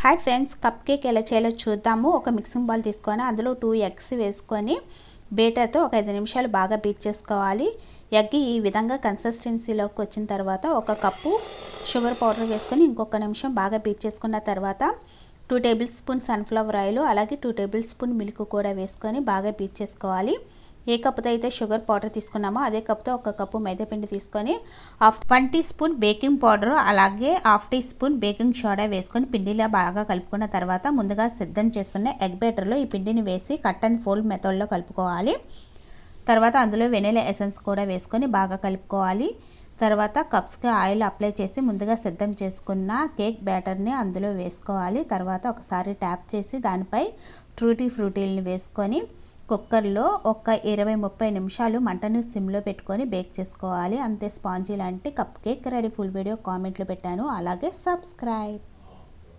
Hi friends, cup cake ఎలా చేయాలో చూద్దాము. ఒక మిక్సింగ్ బౌల్ తీసుకొని అందులో 2 ఎగ్స్ వేసుకొని బీటర్తో ఒక 5 నిమిషాలు బాగా బీట్ చేసుకోవాలి. ఎగ్ ఈ విధంగా కన్సిస్టెన్సీలోకి వచ్చిన తర్వాత ఒక కప్పు షుగర్ పౌడర్ వేసుకొని ఇంకొక నిమిషం బాగా బీట్ చేసుకున్న తర్వాత 2 టేబుల్ స్పూన్ సన్ఫ్లవర్ ఆయిల్ అలాగే 2 టేబుల్ స్పూన్ మిల్క్ కూడా వేసుకొని బాగా బీట్ చేసుకోవాలి. ఏ కప్పుతో అయితే షుగర్ పౌడర్ తీసుకున్నామో అదే కప్తో ఒక కప్పు మైదాపిండి తీసుకొని 1 టీ స్పూన్ బేకింగ్ పౌడర్ అలాగే 1/2 టీ స్పూన్ బేకింగ్ సోడా వేసుకొని పిండిలా బాగా కలుపుకున్న తర్వాత ముందుగా సిద్ధం చేసుకున్న ఎగ్ బ్యాటర్లో ఈ పిండిని వేసి కట్ అండ్ ఫోల్డ్ మెథడ్లో కలుపుకోవాలి. తర్వాత అందులో వెనిలా ఎసెన్స్ కూడా వేసుకొని బాగా కలుపుకోవాలి. తర్వాత కప్స్కి ఆయిల్ అప్లై చేసి ముందుగా సిద్ధం చేసుకున్న కేక్ బ్యాటర్ని అందులో వేసుకోవాలి. తర్వాత ఒకసారి ట్యాప్ చేసి దానిపై ట్రూటీ ఫ్రూటీలను వేసుకొని కుక్కర్లో ఒక 20-30 నిమిషాలు మంటను సిమ్లో పెట్టుకొని బేక్ చేసుకోవాలి. అంతే, స్పాంజీ లాంటి cup cake ready. Full video కామెంట్లో పెట్టాను, అలాగే సబ్స్క్రైబ్.